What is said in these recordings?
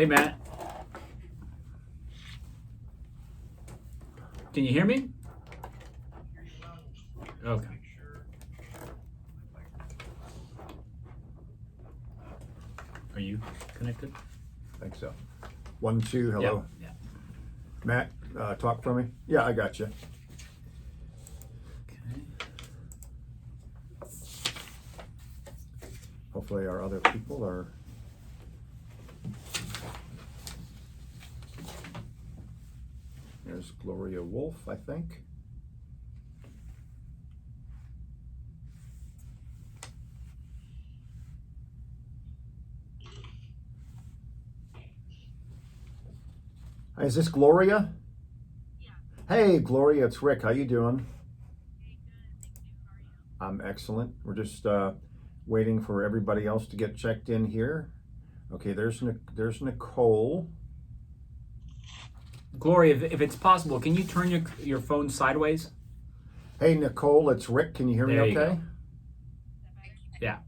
Hey, Matt. Can you hear me? Okay. Are you connected? I think so. 1, 2, hello. Yeah. Matt, talk for me? Yeah, I got you. Okay. Hopefully our other people are. There's Gloria Wolf, I think. Hi, is this Gloria? Yeah. Hey, Gloria, it's Rick. How you doing? Hey, good. Thank you. How are you? I'm excellent. We're just waiting for everybody else to get checked in here. Okay, there's Nicole. Gloria, if it's possible, can you turn your phone sideways? Hey, Nicole, it's Rick. Can you hear me There you okay? go. Yeah.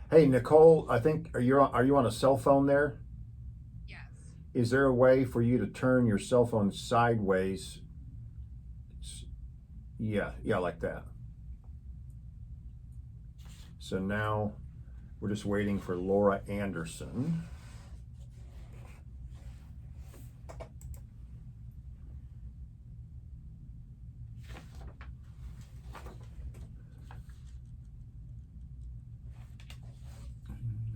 Hey, Nicole, I think are you on a cell phone there? Yes. Is there a way for you to turn your cell phone sideways? Yeah, like that. So now we're just waiting for Laura Anderson.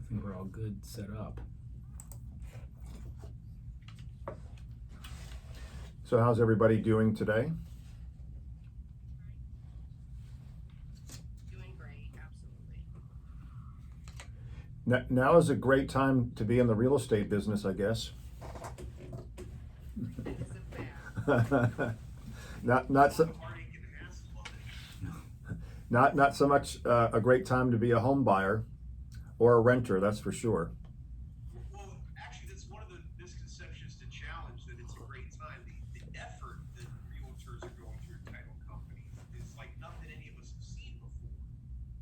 I think we're all good set up. So how's everybody doing today? Doing great. Absolutely. Now is a great time to be in the real estate business, I guess. This is bad. not so not so much a great time to be a home buyer or a renter, that's for sure. Well, actually, that's one of the misconceptions to challenge, that it's a great time. The effort that realtors are going through, title companies, is like nothing any of us have seen before.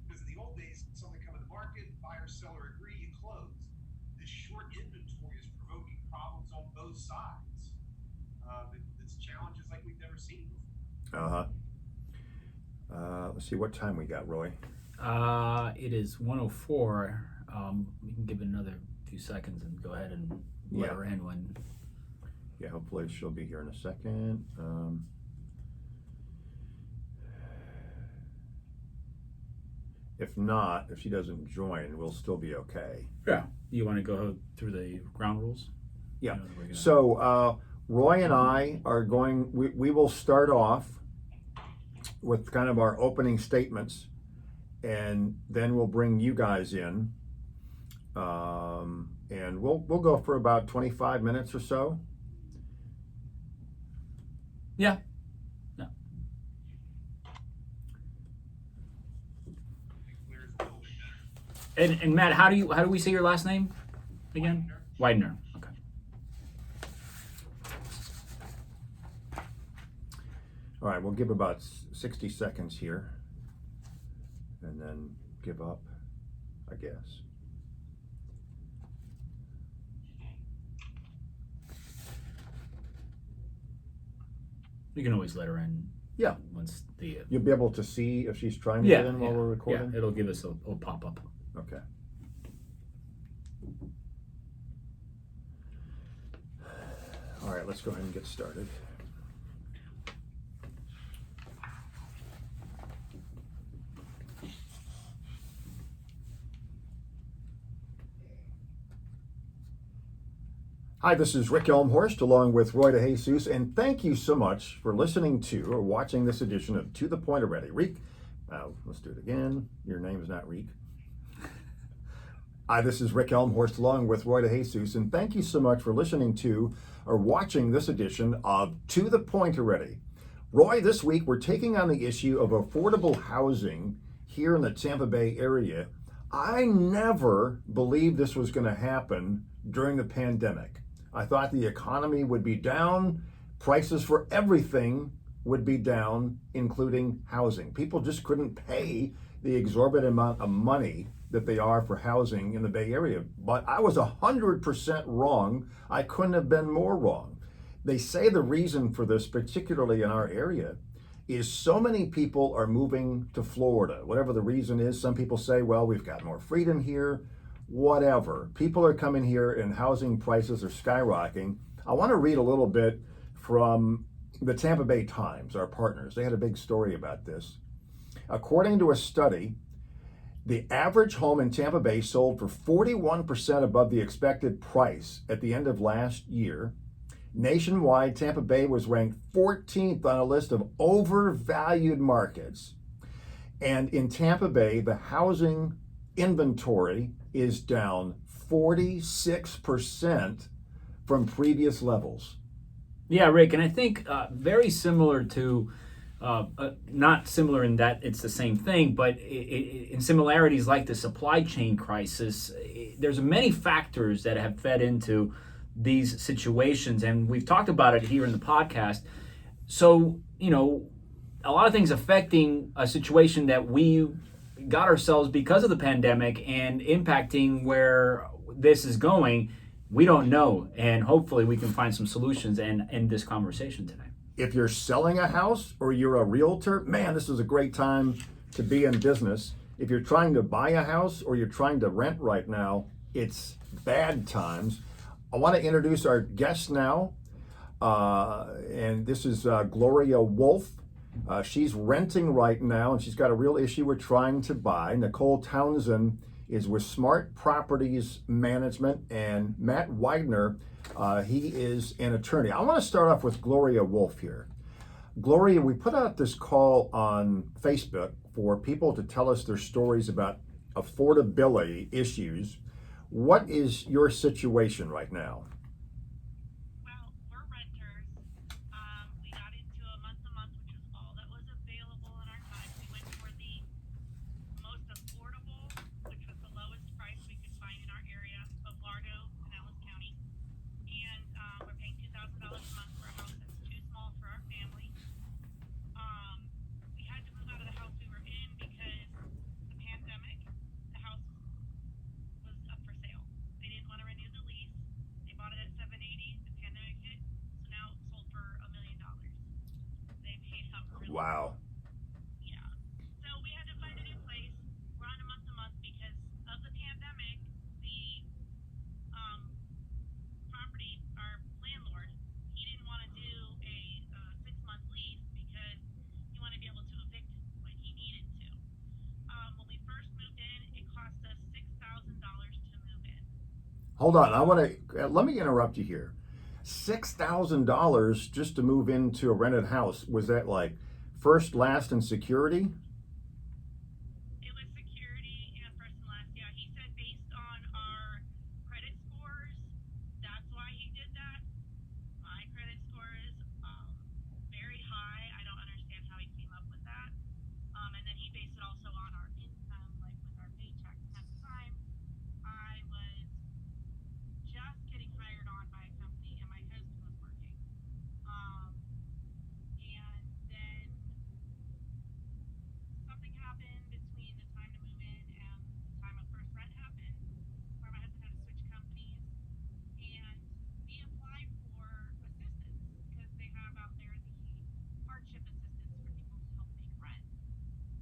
Because in the old days, something come in the market, buyer, seller agree, you close. This short inventory is provoking problems on both sides. It's challenges like we've never seen before. Let's see what time we got, Roy. It is 1:04. We can give it another few seconds and go ahead and let her in when. Yeah, hopefully she'll be here in a second. If not, if she doesn't join, we'll still be okay. Yeah. You want to go through the ground rules? Yeah. You know, we're gonna- So Roy and I are going. We will start off with kind of our opening statements, and then we'll bring you guys in, and we'll go for about 25 minutes or so. Yeah. Clears a little bit better. And Matt, how do we say your last name again? Widener. Okay. All right, we'll give about 60 seconds here, and then give up, I guess. You can always let her in. Yeah. Once the. You'll be able to see if she's trying to Yeah. get in while we're recording? Yeah. It'll give us a pop up. Okay. All right, let's go ahead and get started. Hi, this is Rick Elmhorst along with Roy DeJesus, and thank you so much for listening to or watching this edition of To the Point Already. Reek, let's do it again. Your name is not Reek. Hi, this is Rick Elmhorst along with Roy DeJesus, and thank you so much for listening to or watching this edition of To the Point Already. Roy, this week we're taking on the issue of affordable housing here in the Tampa Bay area. I never believed this was going to happen during the pandemic. I thought the economy would be down, prices for everything would be down, including housing. People just couldn't pay the exorbitant amount of money that they are for housing in the Bay Area. But I was 100% wrong. I couldn't have been more wrong. They say the reason for this, particularly in our area, is so many people are moving to Florida. Whatever the reason is, some people say, well, we've got more freedom here, whatever. People are coming here and housing prices are skyrocketing. I want to read a little bit from the Tampa Bay Times, our partners. They had a big story about this. According to a study, the average home in Tampa Bay sold for 41% above the expected price at the end of last year. Nationwide, Tampa Bay was ranked 14th on a list of overvalued markets. And in Tampa Bay, the housing inventory is down 46% from previous levels. Yeah, Rick, and I think very similar to, not similar in that it's the same thing, but in similarities like the supply chain crisis, there's many factors that have fed into these situations, and we've talked about it here in the podcast. So, a lot of things affecting a situation that we got ourselves because of the pandemic and impacting where this is going, we don't know. And hopefully we can find some solutions and end this conversation today. If you're selling a house or you're a realtor, man, this is a great time to be in business. If you're trying to buy a house or you're trying to rent right now, it's bad times. I want to introduce our guest now, and this is Gloria Wolf. She's renting right now, and she's got a real issue with trying to buy. Nicole Townsend is with Smart Properties Management, and Matt Widener, he is an attorney. I want to start off with Gloria Wolf here. Gloria, we put out this call on Facebook for people to tell us their stories about affordability issues. What is your situation right now? Well, we're renters. We got into a month-to-month, which is all that was available in our time. We went for the most affordable, which was the lowest price we could find in our area of Largo and Ellis County. And we're paying $2,000 a month for a house that's too small for our family. We had to move out of the house we were in because the pandemic, the house was up for sale. They didn't want to renew the lease. They bought it at $780. The pandemic hit, so now it's sold for $1 million. They paid out really Wow. yeah. So we had to find a new place. We're on a month to month because of the pandemic. The property, our landlord, he didn't want to do a 6-month lease because he wanted to be able to evict when he needed to. When we first moved in, it cost us $6,000 to move in. Hold on, let me interrupt you here. $6,000 just to move into a rented house. Was that like first, last, and security? It was security and first and last. Yeah, he said based on our credit scores, that's why he did that. My credit score is very high. I don't understand how he came up with that. And then he based it also on our income, like with our paychecks. At the time, I was just getting hired on by a company, and my husband was working. And then something happened between the time to move in and the time of first rent happened, where my husband had to switch companies, and we applied for assistance because they have out there the hardship assistance for people to help make rent.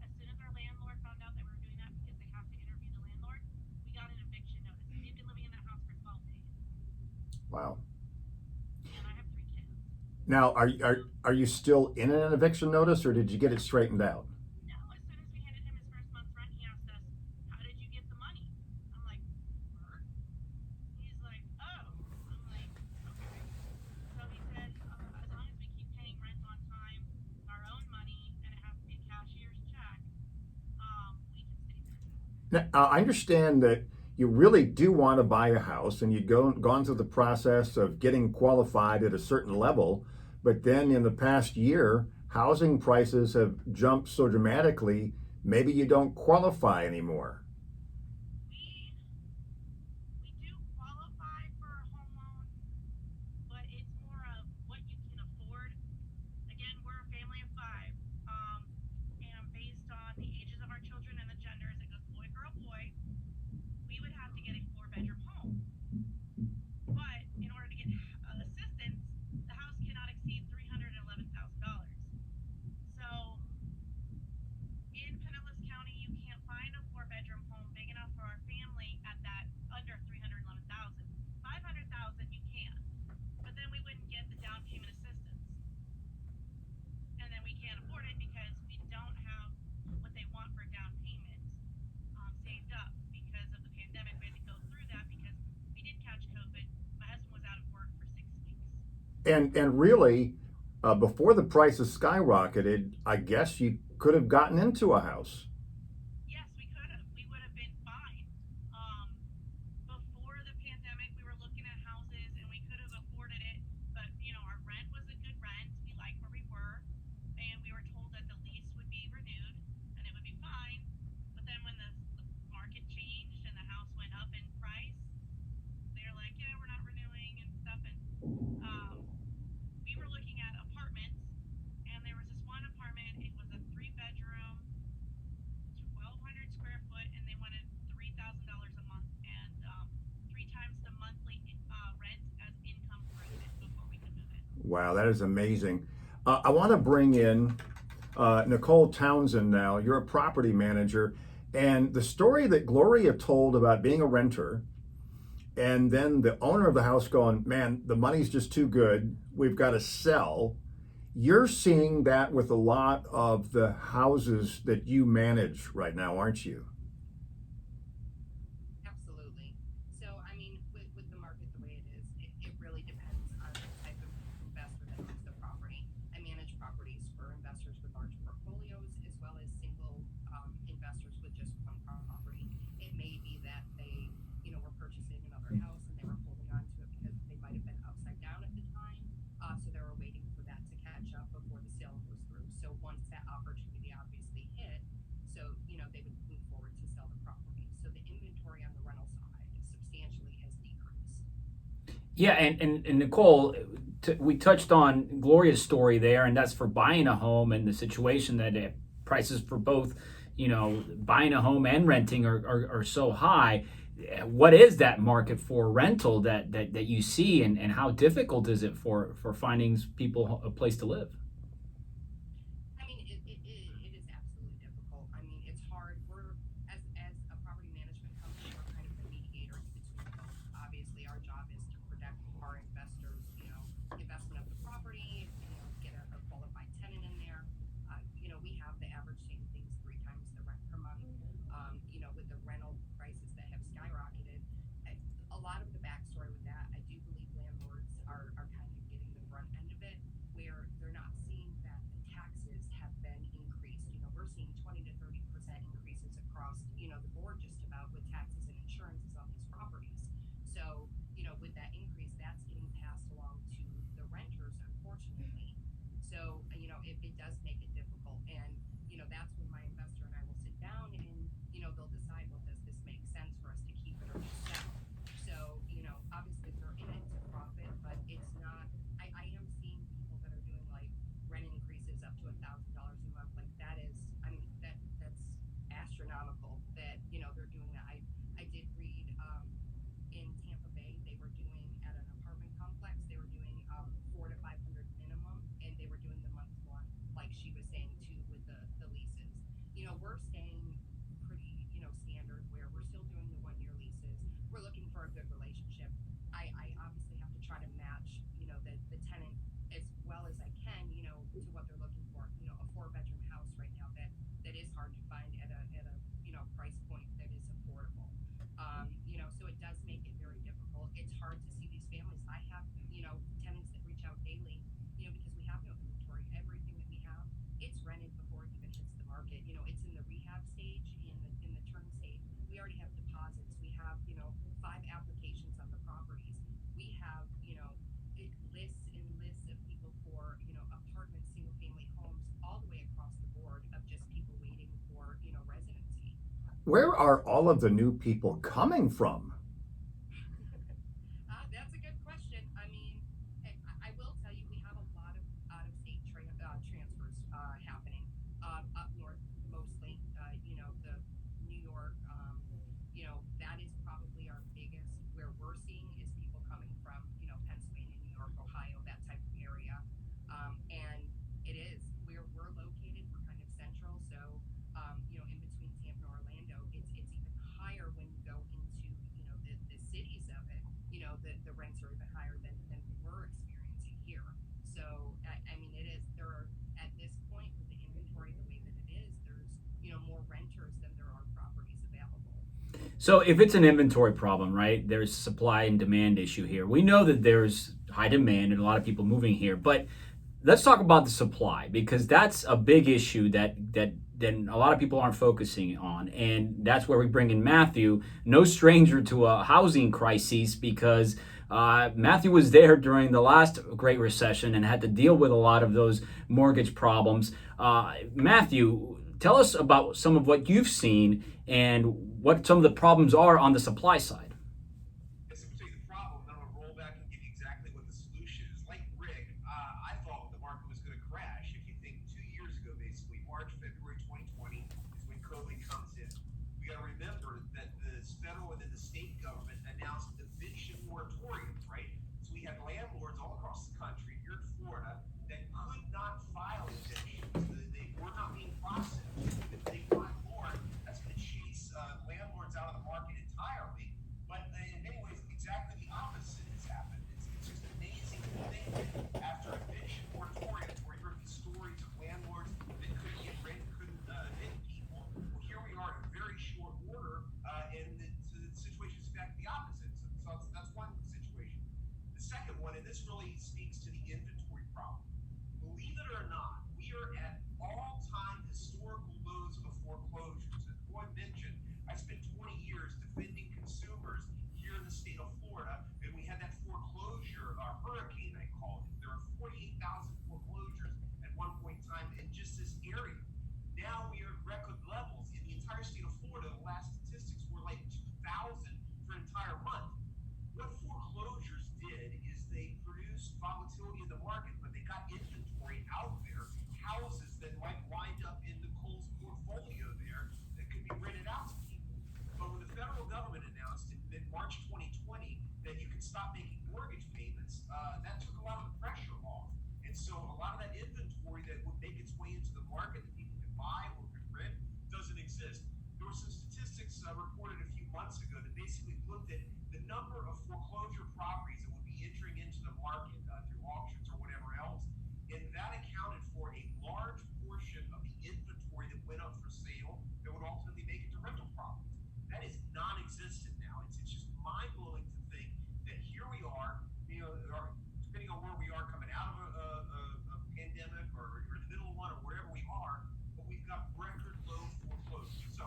As soon as our landlord found out that we were doing that, because they have to interview the landlord, we got an eviction notice. We've been living in that house for 12 days, Wow. and I have 3 kids. Now, are you still in an eviction notice, or did you get it straightened out? No, as soon as we handed him his first month's rent, he asked us, "How did you get the money?" I'm like, "Work." He's like, "Oh." I'm like, "Okay." So he said, as long as we keep paying rent on time, our own money, and it has to be a cashier's check, we can stay there. Now, I understand that you really do want to buy a house, and you've gone through the process of getting qualified at a certain level, but then in the past year, housing prices have jumped so dramatically, maybe you don't qualify anymore. We do qualify for a home loan, but it's more of what you can afford. Again, we're a family of 5, and based on the ages of our children and the genders, it goes boy, girl, boy. And really, before the prices skyrocketed, I guess you could have gotten into a house. Yes, we could have. We would have been fine. Um, Before the pandemic, we were looking at houses and we could have afforded it, but our rent was a good rent. We liked where we were, and we were told that the lease would be renewed and it would be fine. But then when the market changed and the house went up in price, they're like, yeah, we're not renewing and stuff. And we were looking at apartments, and there was this one apartment. It was a 3 bedroom, 1,200 square foot, and they wanted $3,000 a month and 3 times the monthly rent as income proven before we could move in. Wow, that is amazing. I want to bring in Nicole Townsend now. You're a property manager. And the story that Gloria told about being a renter and then the owner of the house going, man, the money's just too good. We've got to sell. You're seeing that with a lot of the houses that you manage right now, aren't you? Absolutely. So, I mean, with the market the way it is, it really depends on the type of investor that owns the property. I manage properties for investors with large portfolios as well as single investors with just one property. It may be that they, were purchasing another house and they were holding on to it because they might have been upside down at the time. So they were waiting for that to catch up before the sale goes through. So once that opportunity obviously hit, so, they would move forward to sell the property. So the inventory on the rental side substantially has decreased. Yeah, and Nicole, we touched on Gloria's story there, and that's for buying a home and the situation that prices for both, buying a home and renting are so high. What is that market for rental that you see, and how difficult is it for finding people a place to live? I mean, it is absolutely difficult. I mean, it's hard. We're, as a property management company, we're kind of the mediator between both. Obviously, our job is to protect our investors, investment of the property, get a qualified tenant in there. We have the average seeing things 3 times the rent per month. With the rental prices that have skyrocketed, a lot of the backstory with that, I do believe landlords are kind of getting the brunt end of it, where they're not seeing that the taxes have been increased. We're seeing 20 to 30% increases across, the board just about with taxes and insurances on these properties. So, with that increase, that's getting passed along to the renters, unfortunately. So, it does make it difficult. And, that's when my investor and I will sit down and, they'll decide, well, does this make sense for us to keep it or just sell? So, obviously they're in it to profit, but it's not, I am seeing people that are doing like rent increases up to $1,000 a month. Like that is, I mean, that's astronomical that, they're doing that. I did read, in Tampa Bay, they were doing at an apartment complex, they were doing, 400 to 500 minimum, and they were doing the month to month, like she was saying too, with the leases. We're staying pretty, standard where we're still doing the 1 year leases. We're looking for a good relationship. I obviously have to try to match, the tenant as well as I can, to what they're looking for. A 4 bedroom house right now that is hard to find at a price point that is affordable. So it does make it very difficult. It's hard to see these families. I have, tenants that reach out daily, because we have no inventory. Everything that we have, it's rented before it even hits the market. It's in the rehab stage, in the turn stage. We already have deposits. We have, 5 applications on the properties. We have, lists and lists of people for, apartments, single family homes, all the way across the board of just people waiting for, residency. Where are all of the new people coming from? That's a good question. I mean, I will tell you, we have a lot of out-of-state transfers happening up north, mostly. The New York. That is probably our biggest. Where we're seeing is people coming from, Pennsylvania, New York, Ohio, that type of area. And it is. We're located. We're kind of central, so in between Tampa and Orlando, it's even higher when you go into the cities of it. The rents are even higher than we're experiencing here. So I mean, it is. There are, at this point with the inventory the way that it is, there's more renters than there are properties available. So if it's an inventory problem, right, there's supply and demand issue here. We know that there's high demand and a lot of people moving here. But let's talk about the supply, because that's a big issue that a lot of people aren't focusing on, and that's where we bring in Matthew, no stranger to a housing crisis, because Matthew was there during the last Great Recession and had to deal with a lot of those mortgage problems. Matthew, tell us about some of what you've seen and what some of the problems are on the supply side. Yes, I'm saying the problem, then I'm gonna roll back and give you exactly what the solution is. Like Rick, I thought the market was gonna crash. If you think 2 years ago, basically, March, February 2020 is when COVID comes in. We gotta remember that the federal and then the state government announced eviction moratoriums, right? So we had landlords all across the country, here in Florida, that could not file evictions. They were not being processed. If they got more, that's gonna chase landlords out of the market entirely. But in many ways, exactly the opposite has happened. It's just amazing to think that after eviction moratoriums, where you heard these stories of landlords that couldn't get rent, couldn't evict people, well, here we are in very short order, and the situation is back the opposite. So that's one situation. The second one, and this really speaks to the inventory problem. Believe it or not, we are at all-time historical lows of foreclosures. As Roy mentioned, I spent 20 years defending consumers here in the state of Florida, and we had that foreclosure hurricane, I called it. There were 48,000 foreclosures at one point in time in just this area. Now we are at record levels in the entire state of Florida. The last statistics were like 2,000 for an entire month. What foreclosures did is they produced volatility in the market, but they got inventory out there, houses that might wind up in Nicole's portfolio there that could be rented out to people. But when the federal government announced in mid-March 2020 that you could stop making mortgage payments, that took a lot of the pressure off. And so a lot of that inventory that would make its way into the market that people could buy or could rent doesn't exist. There were some statistics reported a few months ago that basically looked at the number of foreclosure properties that would be entering into the market through auctions or whatever else, and that accounted for a large portion of the inventory that went up for sale that would ultimately make it to rental properties. That is non-existent now. It's just mind-blowing to think that here we are, depending on where we are coming out of a pandemic or in the middle of one or wherever we are, but we've got record low foreclosures. So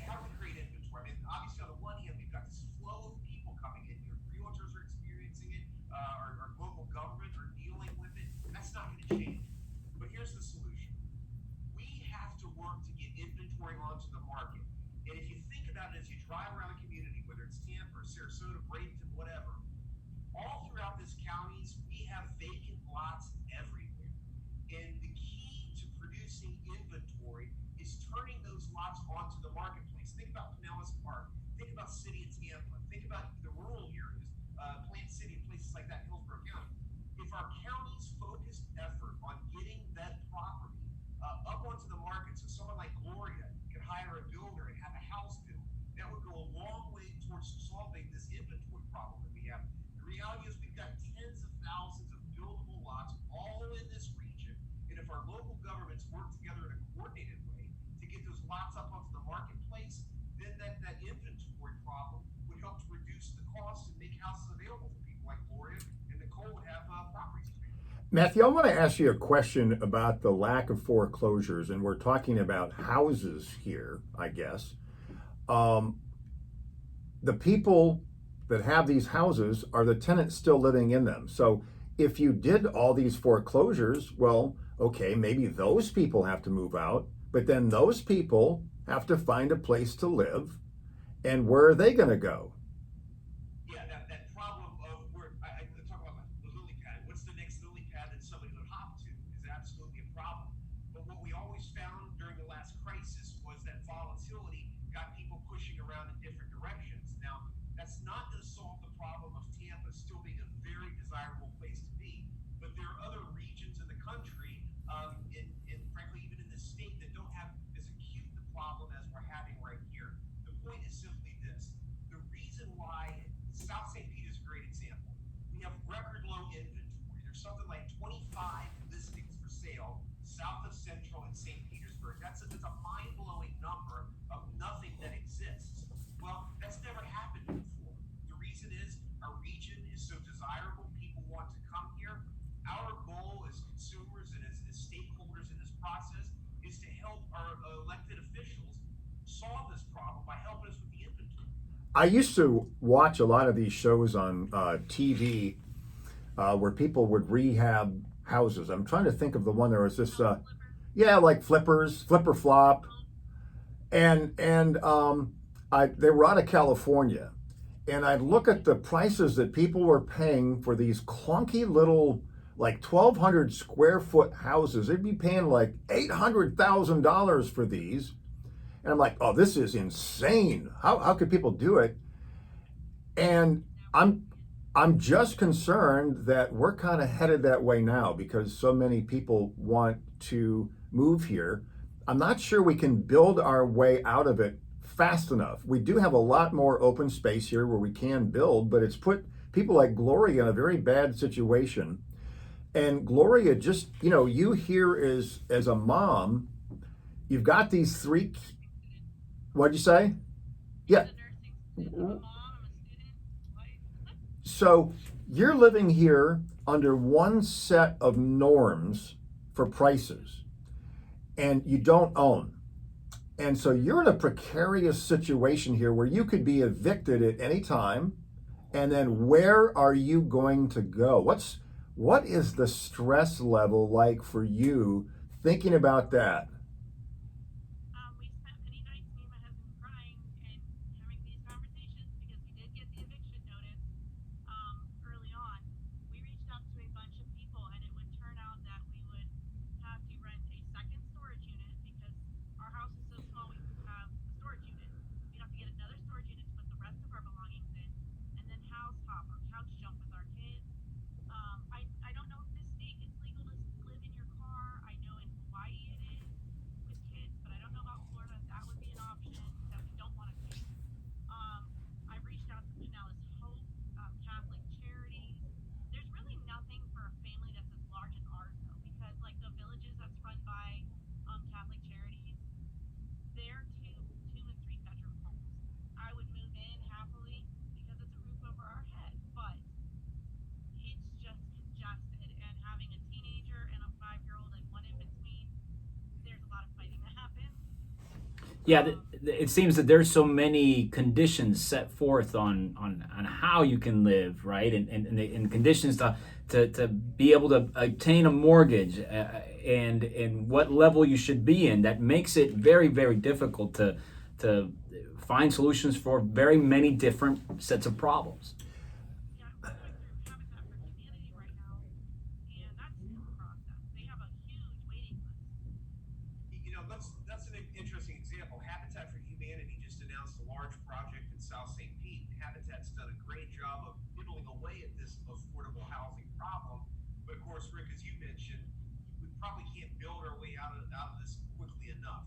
how do we create inventory? I mean, obviously on the one hand, we've got this flow of people coming in here. Realtors are experiencing it, our local government are dealing with it. That's not going to change. But here's the solution. We have to work to get inventory onto the market. And if you think about it as you drive around the community, whether it's Tampa or Sarasota, Bradenton, whatever, all throughout this counties, we have vacant lots everywhere. And the key to producing inventory is turning those lots onto the marketplace. Think about Pinellas Park. Think about City of Tampa. Think about the rural areas, Plant City, and places like that in Hillsborough County. If our county's focused effort on getting that property up onto the market, so someone like Gloria could hire a builder and have a house built, that would go a long way towards solving this inventory problem that we have. The reality is we've got tens of thousands of buildable lots all in this region, and if our local governments work together in a coordinated way to get those lots up onto the marketplace, then that inventory problem would help to reduce the costs and make houses available for people like Gloria, and Nicole would have properties. Matthew, I want to ask you a question about the lack of foreclosures, and we're talking about houses here, I guess. The people that have these houses are the tenants still living in them. So if you did all these foreclosures, well, okay, maybe those people have to move out, but then those people have to find a place to live, and where are they going to go? Yeah, that problem of where I talk about the lily pad. What's the next lily pad that somebody would hop to is absolutely a problem. But what we always found during the last crisis was that volatility got people pushing around in different directions. Now, that's not going to solve the problem of Tampa still being a very desirable place to be. But there are other regions in the country, and frankly, even in the state, that don't have as acute the problem as we're having right here. The point is simply this. The reason why South St. Pete is a great example. We have record low inventory. There's something like 25 listings for sale south of Central and St. Petersburg. That's a mind-blowing number of nothing that exists. Well, that's never happened before. The reason is our region is so desirable. People want to solve this problem by helping us with the inventory. I used to watch a lot of these shows on TV where people would rehab houses. I'm trying to think of the one. There was this, yeah, like Flippers, Flipper Flop, and they were out of California, and I'd look at the prices that people were paying for these clunky little, like 1,200 square foot houses. They'd be paying like $800,000 for these, and I'm like, oh, this is insane. How could people do it? And I'm just concerned that we're kind of headed that way now because so many people want to move here. I'm not sure we can build our way out of it fast enough. We do have a lot more open space here where we can build, but it's put people like Gloria in a very bad situation. And Gloria, just, you know, you here as a mom, you've got these three. What'd you say? Yeah. The nursing student, I'm a mom, I'm a student, wife. So you're living here under one set of norms for prices, and you don't own. And so you're in a precarious situation here where you could be evicted at any time. And then where are you going to go? What is the stress level like for you thinking about that? We spent many nights, me and my husband, crying and having these conversations because we did get the eviction notice early on. We reached out to a bunch of people, and it would turn out that we would have to rent a second storage unit because our house is so small we could have a storage unit. We'd have to get another storage unit to put the rest of our belongings in, and then house hop or couch jump with our kids. I don't know if this state it's legal to live in your car. I know in Hawaii it is with kids, but I don't know about Florida. That would be an option that we don't want to take. I've reached out to Pinellas Hope, Catholic Charities. There's really nothing for a family that's as large as ours though, because like the villages that's run by Catholic Charities, they're two and three bedroom homes. I would move in happily because it's a roof over our head, but it's just congested, and having a teenager and a 5-year-old and one in between, there's a lot of fighting that happens. Yeah, it seems that there's so many conditions set forth on how you can live, right? And conditions to be able to obtain a mortgage and what level you should be in that makes it very, very difficult to find solutions for very many different sets of problems. Yeah, we're going through Habitat for Humanity right now, and that's still a process. They have a huge waiting list. You know, that's an interesting example. Habitat for Humanity just announced a large project in South St. Pete. Habitat's done a great job of nibbling away at this affordable housing problem. But of course, Rick, as you mentioned, we probably can't build our way out of this quickly enough.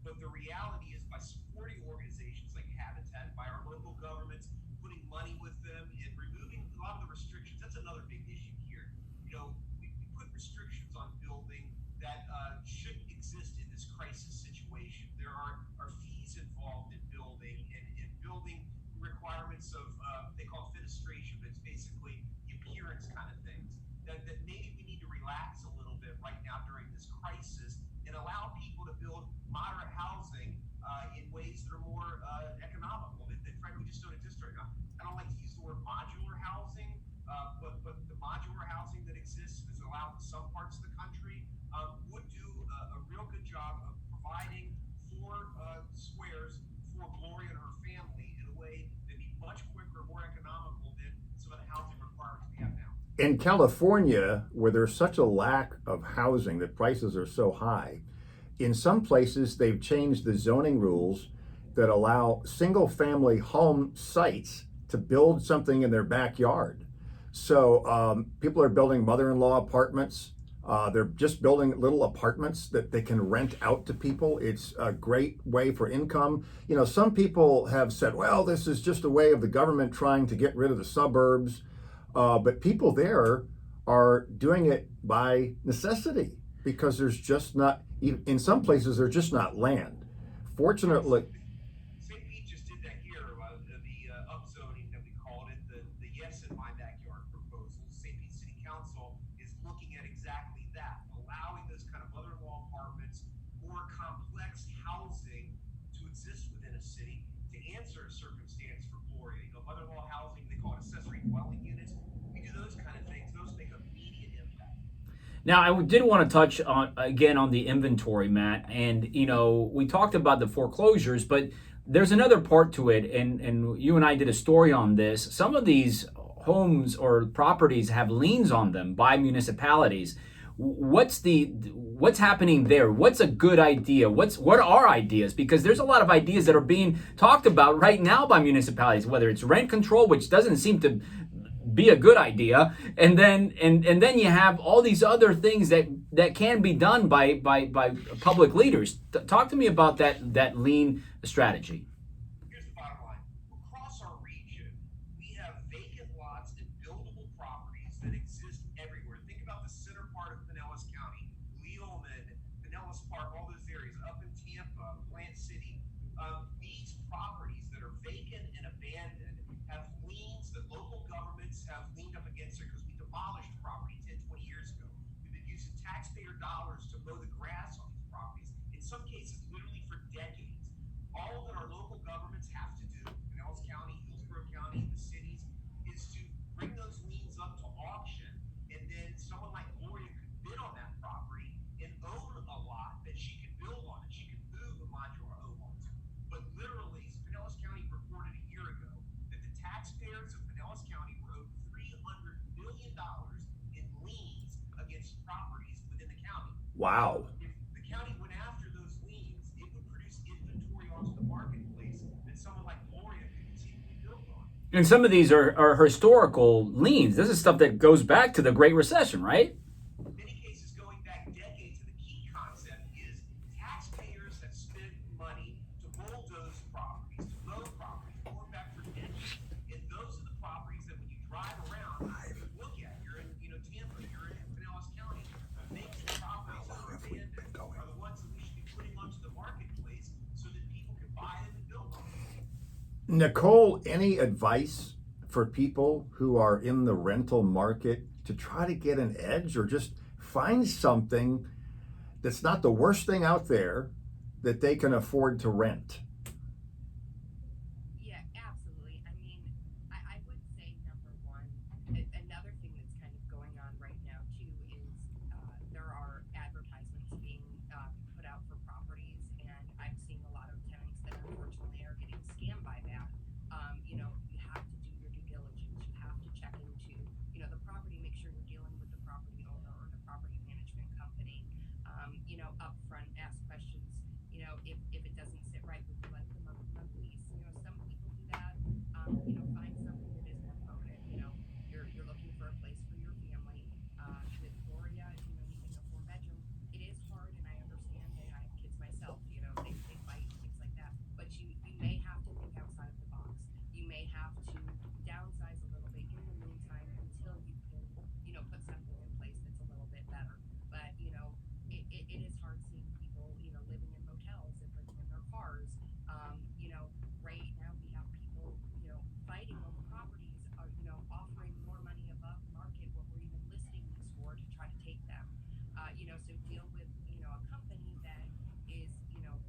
But the reality is by supporting organizations like Habitat, by our local governments, putting money with them and removing a lot of the restrictions, that's another big issue here. You know, we put restrictions on building that shouldn't exist in this crisis situation. There are fees involved in building and building requirements of, they call it fenestration, but it's basically the appearance kind of things that maybe we need to relax a little bit right now during this crisis and allow people to build moderate housing in ways that are more economical that frankly just don't exist right now. I don't like to use the word modular housing, but the modular housing that exists is allowed in some parts of the country would do a real good job of providing 4 squares for Gloria and her family in a way that'd be much quicker, more economical than some of the housing requirements we have now. In California, where there's such a lack of housing, that prices are so high, in some places they've changed the zoning rules that allow single family home sites to build something in their backyard. So people are building mother-in-law apartments. They're just building little apartments that they can rent out to people. It's a great way for income. You know, some people have said, well, this is just a way of the government trying to get rid of the suburbs. But people there are doing it by necessity because there's just not, in some places, there's just not land. Fortunately, St. Pete just did that here, the upzoning that we called it, the Yes in My Backyard proposal. St. Pete City Council is looking at exactly that, allowing those kind of mother-in-law apartments, more complex housing to Now, I did want to touch on again on the inventory, Matt, and we talked about the foreclosures, but there's another part to it, and you and I did a story on this. Some of these homes or properties have liens on them by municipalities. What's happening there? What's a good idea? What are ideas? Because there's a lot of ideas that are being talked about right now by municipalities, whether it's rent control, which doesn't seem to be a good idea, and then you have all these other things that can be done by public leaders. Talk to me about that lean strategy. Here's the bottom line. Across our region, we have vacant lots and buildable properties that exist everywhere. Think about the center part of Pinellas County, Leoman, Pinellas Park, all those areas, up in Tampa, Plant City. These properties that are vacant and abandoned have liens that local governments have leaned up against it because we demolished property 10, 20 years ago. We've been using taxpayer dollars to mow the grass on these properties, in some cases literally for decades. All that our local governments have to do, Pinellas County, Hillsborough County, the cities, is to bring those liens up to auction, and then someone like Gloria could bid on that property and own a lot that she could build on, and she could move a modular home onto. But literally, Pinellas County reported a year ago that the taxpayers of Pinellas County were owed $300 million in liens against properties within the county. Wow. If the county went after those liens, it would produce inventory onto the marketplace that someone like Gloria could conceivably build on. And some of these are historical liens. This is stuff that goes back to the Great Recession, right? In many cases going back decades, and the key concept is taxpayers have spent money to bulldoze properties, to mow properties, going back for decades. And those are the properties that when you drive around, you look at. You're in, Tampa, you're in Pinellas County. Vacant properties that are abandoned are the ones that we should be putting onto the marketplace so that people can buy them and build on them. Nicole, any advice for people who are in the rental market to try to get an edge or just find something that's not the worst thing out there that they can afford to rent? Yeah, absolutely. I mean, I would say number one, another thing that's kind of going on right now too is there are advertisements being put out for properties, and I've seen a lot of tenants that unfortunately are getting scammed by that. You have to do your due diligence. You have to check into, the property, make sure you're dealing with the property owner or the property management company. Upfront, ask questions. If it doesn't sit right with you, like the month lease. Some people do that. Find something that is more permanent. You're looking for a place for your family. With Gloria, needing a 4-bedroom, it is hard, and I understand that. I have kids myself. They fight and things like that. But you may have to think outside of the box. You may have to downsize a little bit in the meantime until you can, put something in place that's a little bit better. But it is hard seeing people, living in motels and living in their cars. Right now we have people, fighting over properties, offering more money above market what we're even listing these for to try to take them. So deal with, a company that is,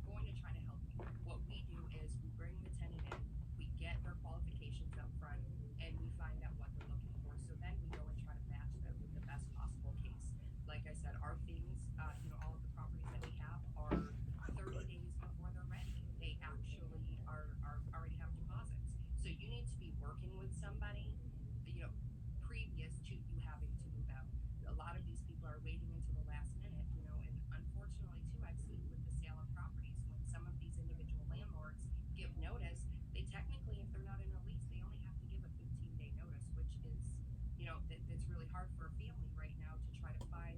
going to try to help you. What we do is we bring the tenant in, we get their qualifications up front, and we find out what they're looking for. So then we go and try to match them with the best possible case. Like I said, our things, all of the properties that we have are 30 days before they're ready. They actually are already have deposits. So you need to be working with somebody, previous to you having to move out. A lot of these people are waiting until the last minute, and unfortunately too, I've seen with the sale of properties, when some of these individual landlords give notice, they technically, if they're not in a lease, they only have to give a 15-day notice, which is, that's really hard for a family right now to try to find,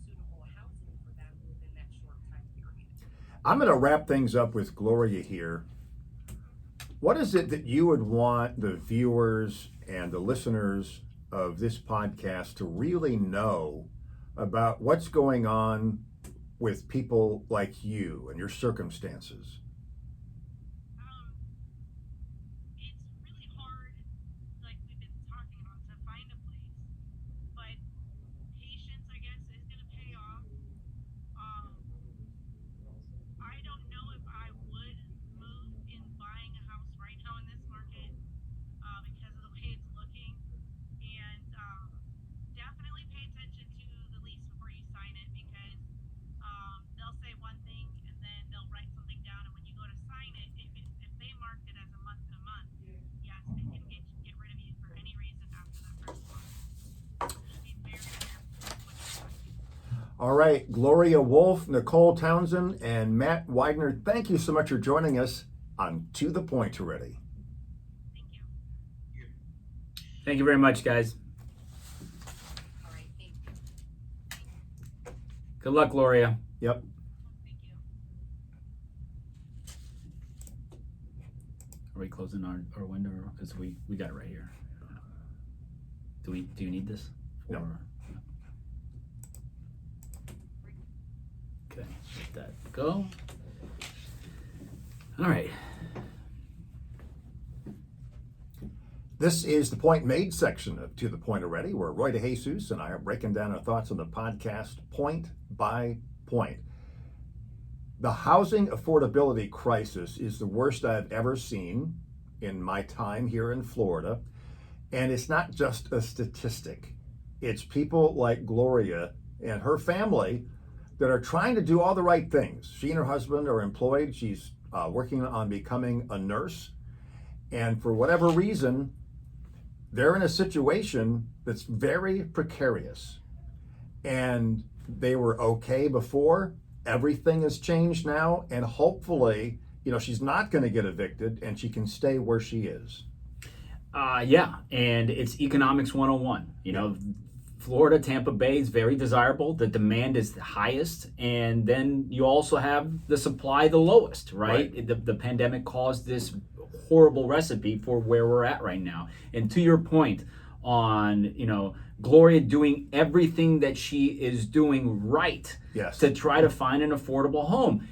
suitable housing for them within that short time period. I'm going to wrap things up with Gloria here. What is it that you would want the viewers and the listeners of this podcast to really know about what's going on with people like you and your circumstances? It's really hard, like we've been talking about, to find a place, but patience, I guess, is going to pay off. I don't know if I would move in buying a house right now in this market because of the way it's looking, and definitely pay attention to the lease before All right, Gloria Wolf, Nicole Townsend, and Matt Widener, thank you so much for joining us on To the Point Already. Thank you. Thank you very much, guys. All right, thank you. Good luck, Gloria. Yep. Thank you. Are we closing our window? Because we got it right here. Do you need this? No. Okay, let that go. All right. This is the Point Made section of To the Point Already, where Roy DeJesus and I are breaking down our thoughts on the podcast point by point. The housing affordability crisis is the worst I've ever seen in my time here in Florida. And it's not just a statistic. It's people like Gloria and her family that are trying to do all the right things. She and her husband are employed. She's working on becoming a nurse. And for whatever reason, they're in a situation that's very precarious. And they were okay before. Everything has changed now. And hopefully, she's not going to get evicted and she can stay where she is. Yeah, and it's economics 101. Florida, Tampa Bay is very desirable. The demand is the highest, and then you also have the supply the lowest, right? The pandemic caused this horrible recipe for where we're at right now. And to your point on, Gloria doing everything that she is doing right Yes. to try to find an affordable home.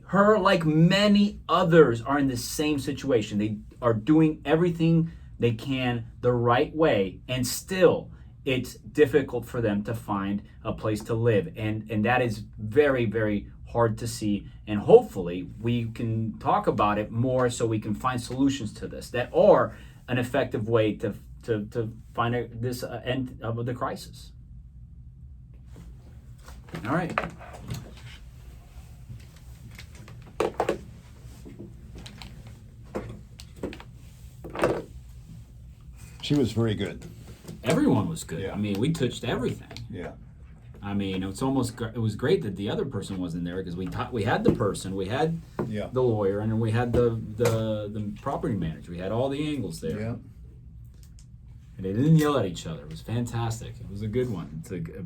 Her, like many others, are in the same situation. They are doing everything they can the right way, and still it's difficult for them to find a place to live. And that is very, very hard to see. And hopefully we can talk about it more so we can find solutions to this that are an effective way to find this end of the crisis. All right. She was very good. Everyone was good. Yeah. I mean, we touched everything. Yeah. I mean, it was great that the other person wasn't there because we had the person, we had Yeah. the lawyer, and then we had the property manager. We had all the angles there, Yeah. and they didn't yell at each other. It was fantastic. It was a good one. It's a